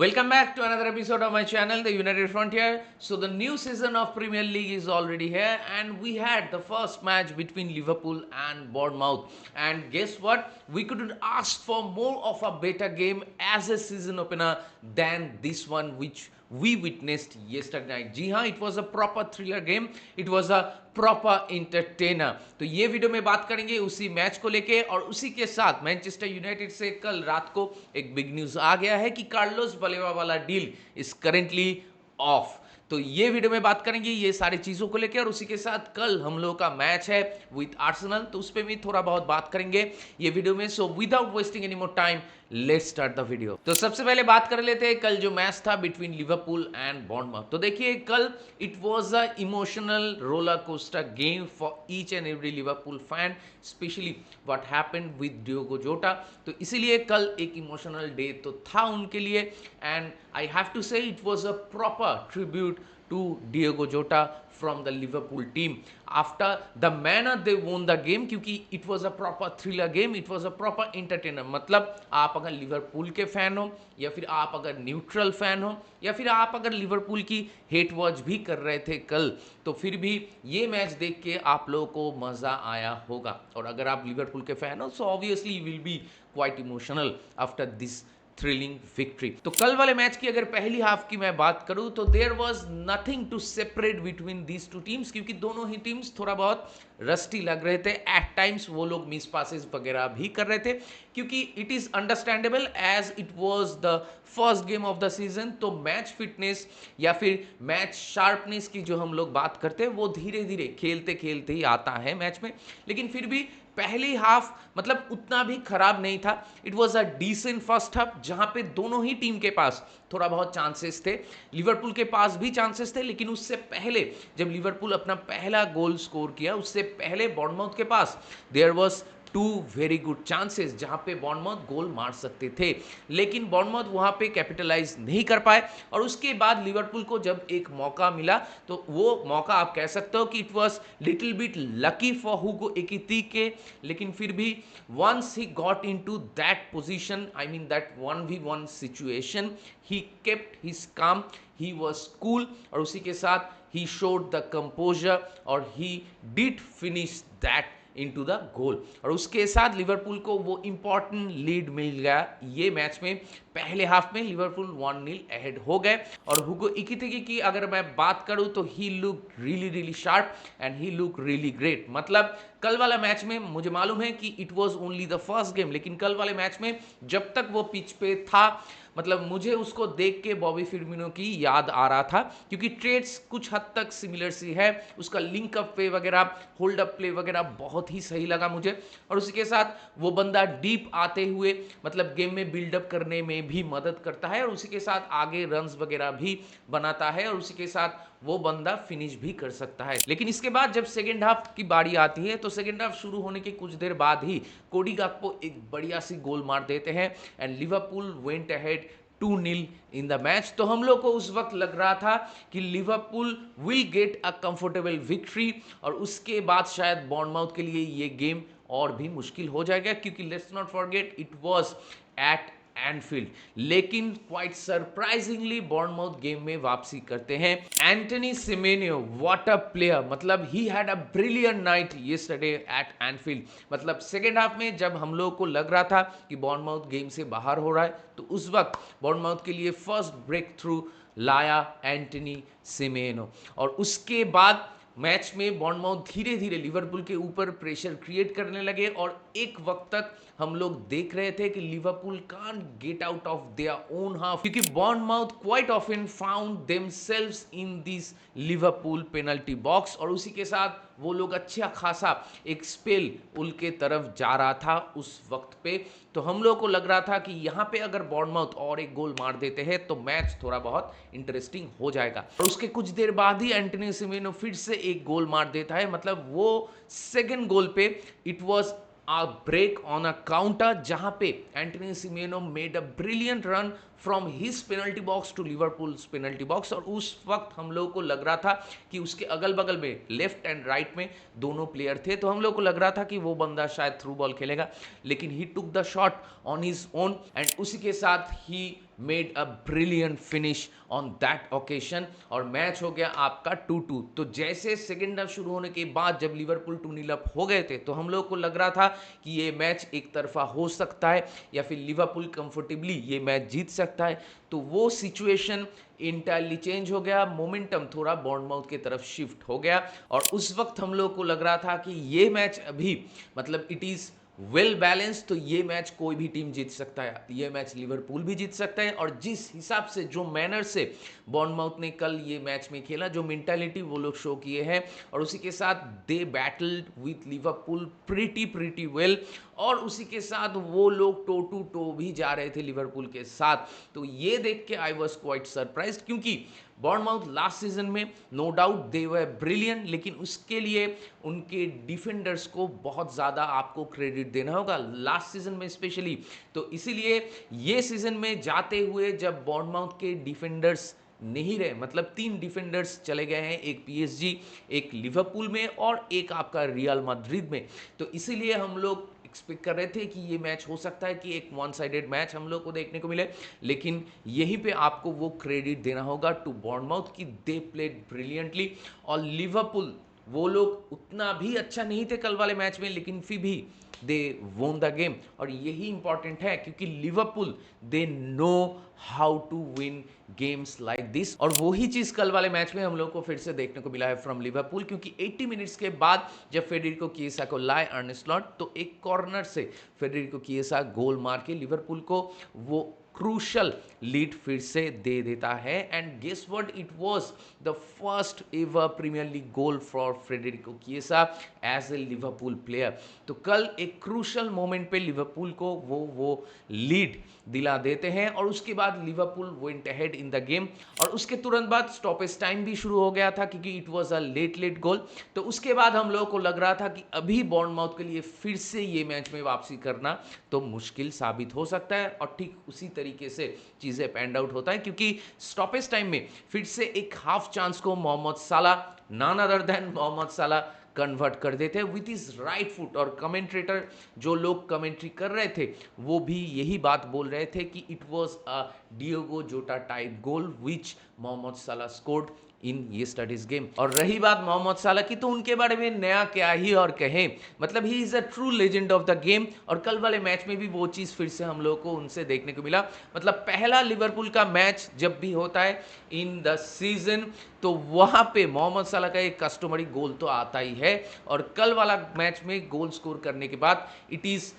Welcome back to another episode of my channel, The United Frontier. So, the new season of Premier League is already here, and we had the first match between Liverpool and Bournemouth. And guess what? We couldn't ask for more of a better game as a season opener than this one, which we witnessed yesterday night. जी हाँ, it was a proper thriller game. It was a proper entertainer. तो ये video में बात करेंगे उसी match को लेके, और उसी के साथ मैनचेस्टर यूनाइटेड से कल रात को एक बिग न्यूज आ गया है कि कार्लोस बलेवा वाला डील इज करेंटली ऑफ। तो ये वीडियो में बात करेंगे ये सारी चीजों को लेकर, और उसी के साथ कल हम लोगों का मैच है विद आर्सेनल, तो उस पर भी थोड़ा बहुत बात करेंगे ये वीडियो में। So without wasting any more time, let's start the video. तो सबसे पहले बात कर लेते हैं कल जो मैच था बिटवीन लिवरपूल एंड बॉर्नमथ। तो देखिए कल it was a emotional roller coaster game for each and every Liverpool fan, specially what happened with Diogo Jota. तो इसीलिए कल एक इमोशनल डे तो था उनके लिए, एंड आई हैव टू से it was a proper tribute to Diogo Jota from the Liverpool team after the manner they won the game, क्योंकि it was a proper thriller game, it was a proper entertainer। मतलब आप अगर Liverpool के fan हो, या फिर आप अगर न्यूट्रल फैन हो, या फिर आप अगर लिवरपूल की हेट वॉच भी कर रहे थे कल, तो फिर भी ये मैच देख के आप लोगों को मज़ा आया होगा। और अगर आप लिवरपूल के फैन हो so obviously you will be quite emotional after this thrilling victory. तो कल वाले मैच की अगर पहली हाफ की मैं बात करूं तो there was nothing to separate between these two teams, क्योंकि दोनों ही टीम्स थोड़ा बहुत रस्टी लग रहे थे। एट टाइम्स वो लोग मिस पासेस वगैरह भी कर रहे थे, क्योंकि it is understandable as it was the first game of the season. तो मैच फिटनेस या फिर मैच शार्पनेस की जो हम लोग बात करते हैं वो धीरे धीरे खेलते खेलते ही आता है मैच में, लेकिन फिर भी पहली हाफ मतलब उतना भी खराब नहीं था। It was a decent first half जहां पे दोनों ही टीम के पास थोड़ा बहुत चांसेस थे। लिवरपूल के पास भी चांसेस थे, लेकिन उससे पहले जब लिवरपूल अपना पहला गोल स्कोर किया उससे पहले बॉर्नमाउथ के पास there was two very good chances जहां पे बॉर्नमाउथ गोल मार सकते थे, लेकिन बॉर्नमाउथ वहां पे कैपिटलाइज नहीं कर पाए। और उसके बाद लिवरपूल को जब एक मौका मिला तो वो मौका आप कह सकते हो कि it was little bit lucky for Hugo Ekitike, लेकिन फिर भी once he got into that position, I mean that 1v1 situation, he kept his calm, he was cool, और उसी के साथ ही शोड द कंपोजर और he did finish that into the goal. और उसके साथ लिवरपूल को वो इंपॉर्टेंट लीड मिल गया ये मैच में। पहले हाफ में लिवरपूल 1-0 अहेड हो गए। और हुगो एकितिके की अगर मैं बात करूं तो he look really really sharp and he look really great. मतलब कल वाला मैच में मुझे मालूम है कि it was only the first game, लेकिन कल वाले मैच में जब तक वो पिच पे था मतलब मुझे उसको देख के बॉबी फिर्मिनो की याद आ रहा था, क्योंकि ट्रेड्स कुछ हद तक सिमिलर सी है। उसका लिंक अप प्ले वगैरह, होल्ड अप प्ले वगैरह बहुत ही सही लगा मुझे। और उसी के साथ वो बंदा डीप आते हुए मतलब गेम में बिल्डअप करने में भी मदद करता है, और उसी के साथ आगे रन्स वगैरह भी बनाता है, और उसी के साथ वो बंदा फिनिश भी कर सकता है। लेकिन इसके बाद जब सेकेंड हाफ की बारी आती है तो सेकेंड हाफ शुरू होने के कुछ देर बाद ही कोडी गाक्पो एक बढ़िया सी गोल मार देते हैं and Liverpool went ahead 2-0 in the match. तो हम लोग को उस वक्त लग रहा था कि Liverpool will get a comfortable victory, और उसके बाद शायद बॉर्नमाउथ के लिए ये गेम और भी मुश्किल हो जाएगा, क्योंकि let's not forget it was at Enfield. लेकिन क्वाइट सरप्राइजिंगली बॉर्नमाउथ गेम में वापसी करते हैं। एंटनी सिमेनियो, व्हाट अ प्लेयर, मतलब he had a brilliant night yesterday at Enfield. मतलब सेकेंड हाफ में जब हम लोग को लग रहा था कि बॉर्नमाउथ गेम से बाहर हो रहा है, तो उस वक्त बॉर्नमाउथ के लिए फर्स्ट ब्रेक थ्रू लाया एंटनी सिमेनो। और उसके बाद मैच में बॉर्नमाउथ धीरे धीरे लिवरपूल के ऊपर प्रेशर क्रिएट करने लगे, और एक वक्त तक हम लोग देख रहे थे कि Liverpool can't get out of their own half, क्योंकि Bournemouth quite often found themselves in this Liverpool penalty box, और उसी के साथ वो लोग अच्छा खासा एक स्पेल उनके तरफ जा रहा था उस वक्त पे। तो हम लोग को लग रहा था कि यहाँ पे अगर बॉर्नमाउथ और एक गोल मार देते हैं तो मैच थोड़ा बहुत इंटरेस्टिंग हो जाएगा। और उसके कुछ देर बाद ही एंटनी सिमेनो फिर से एक गोल मार देता है। मतलब वो सेकंड गोल पे it was a break on a counter जहां पे Antoine Semenyo made a brilliant run from his penalty box to Liverpool's penalty box. और उस वक्त हम लोगों को लग रहा था कि उसके अगल बगल में लेफ्ट एंड राइट में दोनों प्लेयर थे, तो हम लोग को लग रहा था कि वो बंदा शायद थ्रू बॉल खेलेगा, लेकिन he took the shot on his own end उसी के साथ he made a brilliant finish on that occasion और मैच हो गया आपका 2-2। तो जैसे सेकेंड हाफ शुरू होने के बाद जब लिवरपूल 2-0 अप हो गए थे तो हम लोग को लग रहा था कि ये मैच एक तरफा हो सकता है या फिर लिवरपूल कंफर्टेबली ये मैच जीत सकता है। तो वो सिचुएशन इंटायरली चेंज हो गया, मोमेंटम थोड़ा बॉर्नमाउथ की तरफ शिफ्ट हो गया और उस वक्त हम लोग को लग रहा था कि ये मैच अभी मतलब इट इज वेल बैलेंस, तो ये मैच कोई भी टीम जीत सकता है, ये मैच लिवरपूल भी जीत सकता है। और जिस हिसाब से जो मैनर से बॉर्नमाउथ ने कल ये मैच में खेला, जो मेंटालिटी वो लोग शो किए हैं और उसी के साथ they battled with Liverpool pretty well और उसी के साथ वो लोग टो टू टो भी जा रहे थे लिवरपूल के साथ। तो ये देख के आई वॉज क्वाइट सरप्राइज्ड क्योंकि बॉर्नमाउथ लास्ट सीजन में no doubt they were brilliant, लेकिन उसके लिए उनके डिफेंडर्स को बहुत ज़्यादा आपको क्रेडिट देना होगा लास्ट सीजन में स्पेशली। तो इसीलिए ये सीजन में जाते हुए जब बॉर्नमाउथ के डिफेंडर्स नहीं रहे, मतलब 3 डिफेंडर्स चले गए हैं, एक पीएसजी, एक लिवरपूल में और एक आपका रियल मैड्रिड में। तो इसीलिए हम लोग एक्सपेक्ट कर रहे थे कि ये मैच हो सकता है कि एक वन साइडेड मैच हम लोग को देखने को मिले, लेकिन यहीं पे आपको वो क्रेडिट देना होगा टू बॉर्नमाउथ कि दे प्लेड ब्रिलियंटली। और लिवरपूल वो लोग उतना भी अच्छा नहीं थे कल वाले मैच में, लेकिन फिर भी दे वोन द गेम और यही इंपॉर्टेंट है क्योंकि Liverpool they know how to win games like this. और वही चीज कल वाले मैच में हम लोग को फिर से देखने को मिला है फ्रॉम लिवरपूल, क्योंकि 80 मिनट्स के बाद जब फेडरिको किएसा को लाए अर्ने स्लॉट तो एक कॉर्नर से फेडरिको किएसा गोल मार के लिवरपूल को वो क्रूशल लीड फिर से दे देता है। And guess what, it was the first ever Premier League goal for Federico Chiesa as a Liverpool player. तो कल एक क्रूशल मोमेंट पे लिवरपूल को वो लीड दिला देते हैं और उसके बाद Liverpool went ahead in the game और उसके तुरंत बाद स्टॉपेज टाइम भी शुरू हो गया था क्योंकि इट वाज अ लेट गोल। तो उसके बाद हम लोगों को लग रहा था कि अभी बॉर्नमाउथ के लिए फिर से ये मैच में वापसी करना तो मुश्किल साबित हो सकता है और ठीक उसी तरीके से चीजें पैंड आउट होता है क्योंकि स्टॉपेज टाइम में फिर से एक हाफ चांस को मोहम्मद साला, नॉन अदर देन मोहम्मद साला, कन्वर्ट कर देते हैं विथ इज राइट फुट। और कमेंट्रेटर जो लोग कमेंट्री कर रहे थे वो भी यही बात बोल रहे थे कि it was a Diogo Jota type goal which Mohamed Salah scored in yesterday's game. और रही बात मोहम्मद साला की तो उनके बारे में नया क्या ही और कहें, मतलब ही is a true legend of the game. और कल वाले मैच में भी वो चीज़ फिर से हम लोगों को उनसे देखने को मिला। मतलब पहला लिवरपूल का मैच जब भी होता है इन द सीजन तो वहां पे मोहम्मद साला का एक कस्टमरी गोल तो आता ही है और कल वाला मैच में गोल स्कोर करने के बाद it is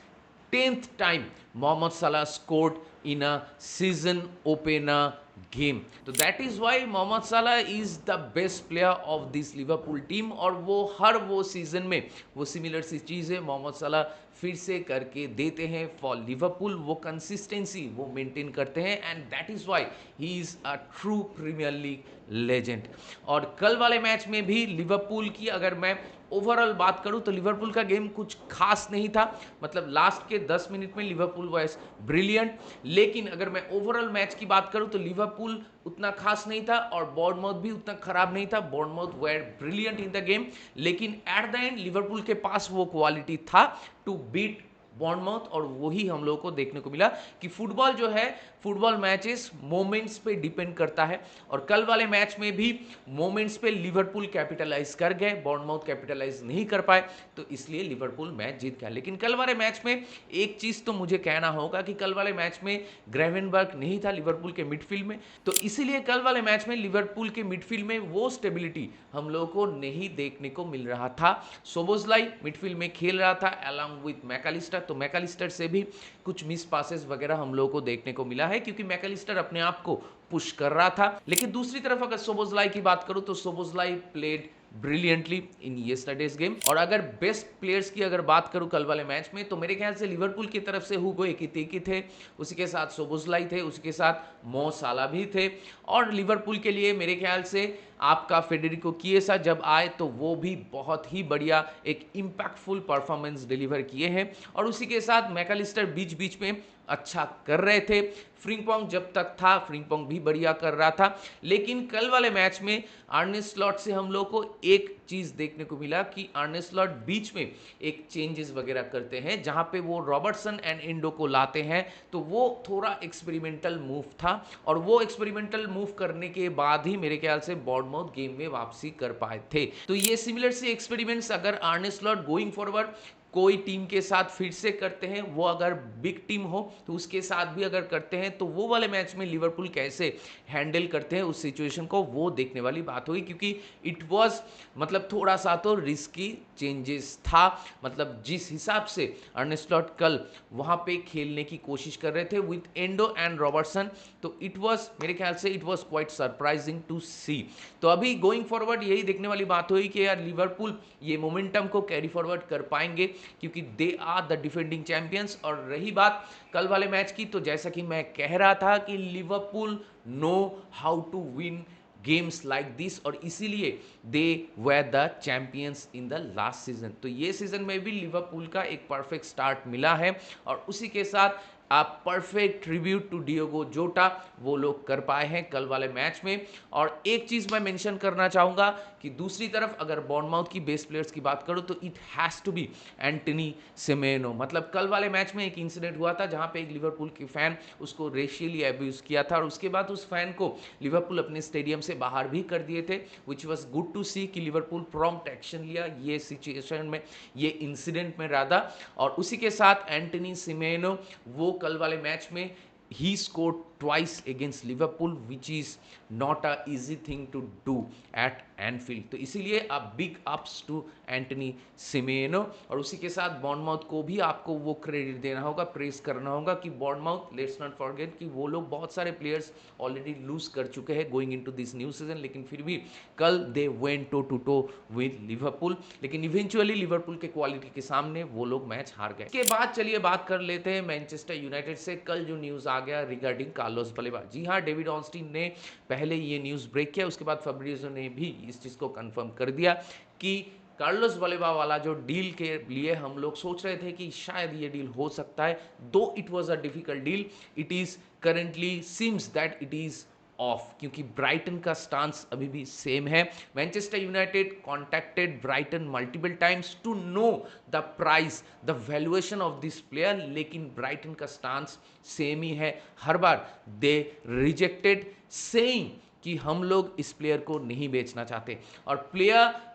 10th time Mohammad Salah scored in a season opener game. तो दैट इज वाई मोहम्मद साला is the best player of this Liverpool team और वो हर वो सीजन में वो सिमिलर सी चीज़ है मोहम्मद साला फिर से करके देते हैं फॉर लिवरपूल। वो कंसिस्टेंसी वो मेंटेन करते हैं and that is why he is a true Premier League legend. और कल वाले मैच में भी लिवरपूल की अगर मैं ओवरऑल बात करूं तो लिवरपूल का गेम कुछ खास नहीं था, मतलब लास्ट के 10 मिनट में लिवरपूल वाज ब्रिलियंट, लेकिन अगर मैं ओवरऑल मैच की बात करूं तो लिवरपूल उतना खास नहीं था और बॉर्नमाउथ भी उतना खराब नहीं था। Bournemouth were brilliant in the game, लेकिन एट द एंड लिवरपूल के पास वो क्वालिटी था टू बीट बॉर्नमाउथ और वही हम लोगों को देखने को मिला कि फुटबॉल जो है, फुटबॉल मैचेस मोमेंट्स पे डिपेंड करता है और कल वाले मैच में भी मोमेंट्स पे लिवरपूल कैपिटलाइज कर गए, बॉर्नमाउथ कैपिटलाइज नहीं कर पाए, तो इसलिए लिवरपूल मैच जीत गया। लेकिन कल वाले मैच में एक चीज तो मुझे कहना होगा कि कल वाले मैच में ग्रेवेनबर्ग नहीं था लिवरपूल के मिडफील्ड में, तो इसीलिए कल वाले मैच में लिवरपूल के मिडफील्ड में वो स्टेबिलिटी हम लोगों को नहीं देखने को मिल रहा था। सोबोस्लाई मिडफील्ड में खेल रहा था अलॉन्ग विथ मैकालिस्टर, तो मैकालिस्टर से भी कुछ मिस पासेस वगैरह हम लोगों को देखने को मिला है क्योंकि मैकालिस्टर अपने आप को पुश कर रहा था। लेकिन दूसरी तरफ अगर सोबोस्लाई की बात करूं तो सोबोस्लाई प्लेड ब्रिलियंटली इन येस्टरडेज गेम। और अगर बेस्ट प्लेयर्स की अगर बात करूं कल वाले मैच में तो मेरे ख्याल से लिवरपूल की तरफ से हुगो एकितिकी थे, उसी के साथ सोबोस्लाई थे, उसी के साथ मो साला भी थे और लिवरपूल के लिए मेरे ख्याल से आपका फेडेरिको किएसा जब आए तो वो भी बहुत ही बढ़िया एक इम्पैक्टफुल परफॉर्मेंस डिलीवर किए हैं और उसी के साथ मैकालिस्टर बीच बीच में अच्छा कर रहे थे। फ्रिंगपोंग जब तक था फ्रिंगपोंग भी बढ़िया कर रहा था, लेकिन कल वाले मैच में आर्ने स्लॉट से हम लोग को एक चीज़ देखने को मिला कि अर्ने स्लॉट बीच में एक चेंजेस वगैरह करते हैं, जहां पे वो रॉबर्टसन एंड इंडो को लाते हैं। तो वो थोड़ा एक्सपेरिमेंटल मूव था, और वो एक्सपेरिमेंटल मूव करने के बाद ही मेरे ख्याल से बॉर्नमाउथ गेम में वापसी कर पाए थे। तो ये सिमिलर से एक्सपेरिमेंट्स अगर अर्ने स्लॉट गोइंग फॉरवर्ड कोई टीम के साथ फिर से करते हैं, वो अगर बिग टीम हो तो उसके साथ भी अगर करते हैं, तो वो वाले मैच में लिवरपूल कैसे हैंडल करते हैं उस सिचुएशन को, वो देखने वाली बात हुई। क्योंकि इट वाज मतलब थोड़ा सा तो रिस्की चेंजेस था, मतलब जिस हिसाब से अर्ने स्लॉट कल वहां पे खेलने की कोशिश कर रहे थे विद एंडो एंड रॉबर्टसन, तो इट वाज मेरे ख्याल से it was quite surprising to see. तो अभी गोइंग फॉरवर्ड यही देखने वाली बात हुई कि यार लिवरपूल ये मोमेंटम को कैरी फॉरवर्ड कर पाएंगे, क्योंकि they are the defending champions. और रही बात कल वाले मैच की, तो जैसा कि मैं कह रहा था कि Liverpool know how to win games like this, और इसीलिए they were the champions in the last season. तो ये सीजन में भी लिवरपूल का एक परफेक्ट स्टार्ट मिला है, और उसी के साथ आप perfect tribute to Diogo Jota वो लोग कर पाए हैं कल वाले मैच में। और एक चीज मैं मेंशन करना चाहूंगा कि दूसरी तरफ अगर बॉर्नमाउथ की बेस्ट प्लेयर्स की बात करूं, तो it has to be Antoine Semenyo. मतलब कल वाले मैच में एक इंसिडेंट हुआ था जहां पे एक लिवरपूल के फैन उसको रेशियली अब्यूज किया था, और उसके बाद उस फैन को लिवरपूल अपने स्टेडियम से बाहर भी कर दिए थे, विच वॉज गुड टू सी कि लिवरपूल प्रॉम्प्ट एक्शन लिया ये सिचुएशन में, ये इंसिडेंट में राधा। और उसी के साथ एंटनी सिमेनो वो कल वाले मैच में he scored twice against Liverpool, which is not a easy thing to do at Anfield। तो इसीलिए आप बिग अप्स टू एंटनी सिमेनो। और उसी के साथ बॉर्नमाउथ को भी आपको वो क्रेडिट देना होगा, प्रेस करना होगा कि बॉर्नमाउथ, लेट्स नॉट फॉरगेट कि वो लोग बहुत सारे प्लेयर्स ऑलरेडी लूज कर चुके हैं going into this new season, लेकिन फिर भी कल they went toe to toe with Liverpool, लेकिन इवेंचुअली लिवरपूल के क्वालिटी के सामने वो लोग मैच हार गए। इसके बाद चलिए बात कर लेते हैं मैनचेस्टर यूनाइटेड से। कल जो न्यूज आ गया रिगार्डिंग कार्लोस बलेबा, जी हाँ, डेविड ऑस्टिन ने पहले ये न्यूज ब्रेक किया, उसके बाद फैब्रिज़ो ने भी इस चीज को कंफर्म कर दिया कि कार्लोस बलेबा वाला जो डील के लिए हम लोग सोच रहे थे कि शायद ये डील हो सकता है, though it was a difficult deal, it is currently seems that it is off, क्योंकि ब्राइटन का स्टांस अभी भी सेम है। Manchester United contacted Brighton multiple times to know the price, the valuation of this player, लेकिन Brighton का stance same ही है। हर बार दे रिजेक्टेड सेइंग कि हम लोग इस प्लेयर को नहीं बेचना चाहते, और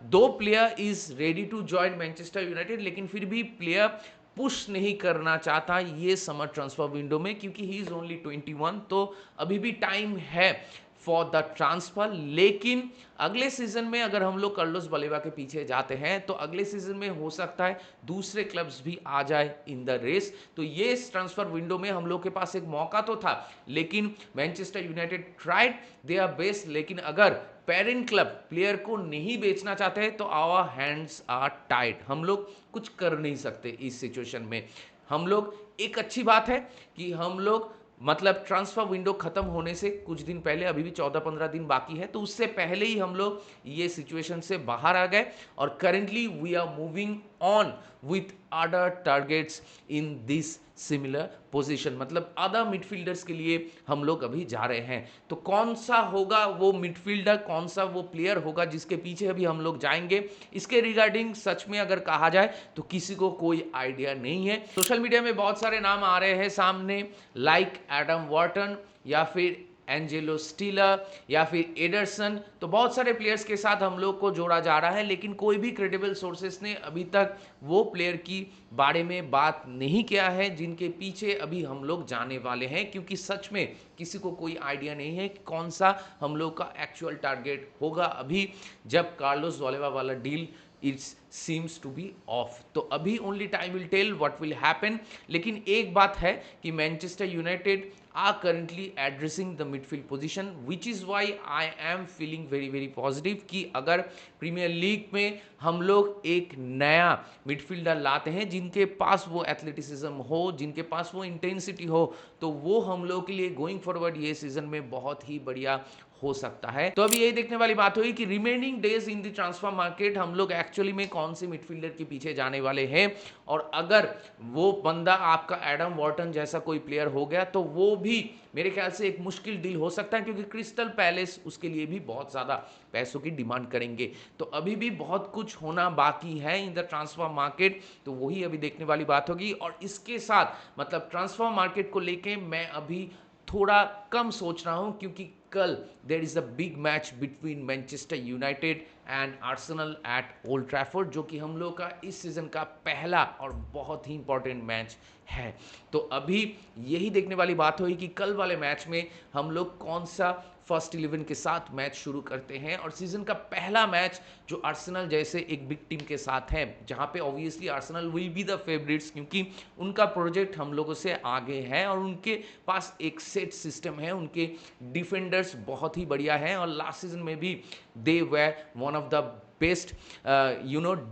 though player is ready to join Manchester United, लेकिन फिर भी प्लेयर पुश नहीं करना चाहता ये समर ट्रांसफर विंडो में, क्योंकि ही इज ओनली 21, तो अभी भी टाइम है फॉर द ट्रांसफर। लेकिन अगले सीजन में अगर हम लोग कार्लोस बलेबा के पीछे जाते हैं, तो अगले सीजन में हो सकता है दूसरे क्लब्स भी आ जाए इन द रेस। तो ये इस ट्रांसफर विंडो में हम लोग के पास एक मौका तो था, लेकिन Manchester United tried their best, लेकिन अगर पेरेंट क्लब प्लेयर को नहीं बेचना चाहते हैं, तो आवर हैंड्स आर टाइड, हम लोग कुछ कर नहीं सकते इस सिचुएशन में। हम लोग, एक अच्छी बात है कि हम लोग मतलब ट्रांसफर विंडो खत्म होने से कुछ दिन पहले, अभी भी 14-15 दिन बाकी है, तो उससे पहले ही हम लोग ये सिचुएशन से बाहर आ गए, और currently we are moving on with other targets in this similar position, मतलब अदर मिडफील्डर्स के लिए हम लोग अभी जा रहे हैं। तो कौन सा होगा वो मिडफील्डर, कौन सा वो प्लेयर होगा जिसके पीछे अभी हम लोग जाएंगे, इसके रिगार्डिंग सच में अगर कहा जाए तो किसी को कोई आइडिया नहीं है। सोशल मीडिया में बहुत सारे नाम आ रहे हैं सामने, लाइक एडम वार्टन या फिर एंजेलो स्टीलर या फिर एडरसन, तो बहुत सारे प्लेयर्स के साथ हम लोग को जोड़ा जा रहा है, लेकिन कोई भी क्रेडिबल सोर्सेस ने अभी तक वो प्लेयर की बारे में बात नहीं किया है जिनके पीछे अभी हम लोग जाने वाले हैं, क्योंकि सच में किसी को कोई आइडिया नहीं है कि कौन सा हम लोग का एक्चुअल टारगेट होगा अभी, जब कार्लोस बलेबा वाला deal it seems to be off। तो अभी only time will tell what will happen. लेकिन एक बात है कि Manchester United are currently addressing the midfield position, which is why I am feeling very very positive कि अगर प्रीमियर लीग में हम लोग एक नया मिडफील्डर लाते हैं जिनके पास वो एथलेटिसिज्म हो, जिनके पास वो इंटेंसिटी हो, तो वो हम लोग के लिए गोइंग फॉरवर्ड ये सीजन में बहुत ही बढ़िया हो सकता है। तो अभी यही देखने वाली बात हुई कि remaining days in the transfer market हम लोग एक्चुअली में कौन कौन से मिडफील्डर के पीछे जाने वाले हैं, और अगर वो बंदा आपका एडम वॉर्टन जैसा कोई प्लेयर हो गया तो वो भी मेरे ख्याल से एक मुश्किल डील हो सकता है, क्योंकि क्रिस्टल पैलेस उसके लिए भी बहुत ज़्यादा पैसों की डिमांड करेंगे। तो अभी भी बहुत कुछ होना बाकी है इन द ट्रांसफर मार्केट, तो वही अभी देखने वाली बात होगी। और इसके साथ मतलब ट्रांसफर मार्केट को लेके मैं अभी थोड़ा कम सोच रहा हूं, क्योंकि कल there is a big match between Manchester United and Arsenal at Old Trafford, जो कि हम लोग का इस सीजन का पहला और बहुत ही इंपॉर्टेंट मैच है। तो अभी यही देखने वाली बात हुई कि कल वाले मैच में हम लोग कौन सा फर्स्ट 11 के साथ मैच शुरू करते हैं, और सीजन का पहला मैच जो आर्सेनल जैसे एक बिग टीम के साथ है, जहां पे obviously Arsenal will be the favourites, क्योंकि उनका प्रोजेक्ट हम लोगों से आगे है और उनके पास एक सेट सिस्टम है, उनके डिफेंडर्स बहुत ही बढ़िया हैं, और लास्ट सीजन में भी they were one of the best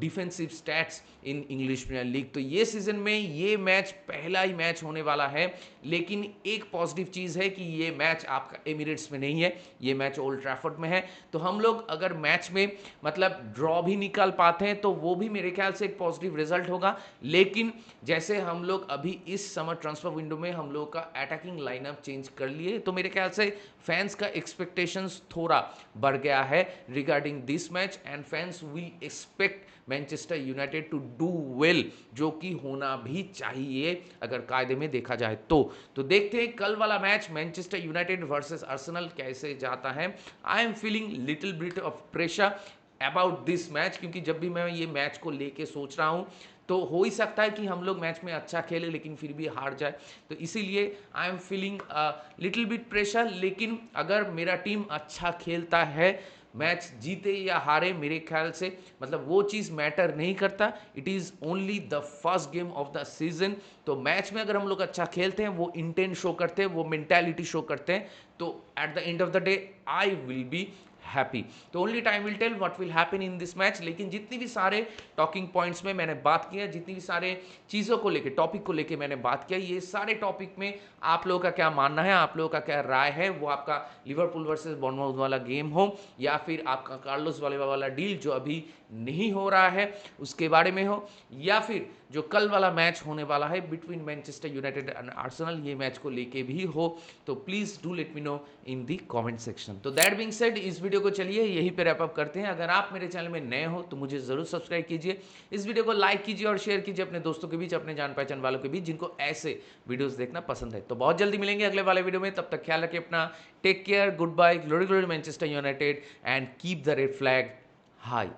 defensive stats in English Premier League. तो ये सीजन में ये मैच पहला ही मैच होने वाला है, लेकिन एक पॉजिटिव चीज़ है कि ये मैच आपका एमिरेट्स में नहीं है, ये मैच ओल्ड ट्रैफर्ड में है। तो हम लोग अगर मैच में मतलब ड्रॉ भी निकाल पाते हैं तो वो भी मेरे ख्याल से एक पॉजिटिव रिजल्ट होगा। लेकिन जैसे हम लोग अभी इस समर ट्रांसफर विंडो में हम लोग का अटैकिंग लाइनअप चेंज कर लिए, तो मेरे ख्याल से फैंस का एक्सपेक्टेशंस थोड़ा बढ़ गया है regarding this match, and fans will expect Manchester United to do well, जो कि होना भी चाहिए अगर कायदे में देखा जाए तो देखते हैं कल वाला match Manchester United versus Arsenal कैसे जाता है। आई am feeling little bit of pressure about this match, क्योंकि जब भी मैं ये मैच को लेके सोच रहा हूँ तो हो ही सकता है कि हम लोग मैच में अच्छा खेले लेकिन फिर भी हार जाए, तो इसीलिए आई am feeling little bit pressure. लेकिन अगर मेरा टीम अच्छा खेलता है, मैच जीते या हारे मेरे ख्याल से मतलब वो चीज़ मैटर नहीं करता, it is only the first game of the season. तो मैच में अगर हम लोग अच्छा खेलते हैं, वो इंटेंट शो करते हैं, वो मेंटालिटी शो करते हैं, तो at the end of the day I will be happy. तो only time will tell what will happen in this match. लेकिन जितनी भी सारे टॉकिंग पॉइंट्स में मैंने बात किया, जितनी भी सारे चीज़ों को लेके टॉपिक को लेके मैंने बात किया, ये सारे टॉपिक में आप लोगों का क्या मानना है, आप लोगों का क्या राय है, वो आपका लिवरपूल वर्सेस बॉर्नमाउथ वाला गेम हो या फिर आपका कार्लोस वाला डील जो अभी नहीं हो रहा है उसके बारे में हो, या फिर जो कल वाला मैच होने वाला है between Manchester United and Arsenal, ये मैच को लेके भी हो, तो please do let me know in the comment section. तो दैट बीइंग सेड, इस वीडियो को चलिए यहीं पे रैप अप करते हैं। अगर आप मेरे चैनल में नए हो तो मुझे जरूर सब्सक्राइब कीजिए, इस वीडियो को लाइक कीजिए और शेयर कीजिए अपने दोस्तों के बीच, अपने जान पहचान वालों के बीच जिनको ऐसे वीडियोस देखना पसंद है। तो बहुत जल्दी मिलेंगे अगले वाले वीडियो में, तब तक ख्याल रखिए अपना, take care, goodbye, glory glory Manchester United and keep the red flag high.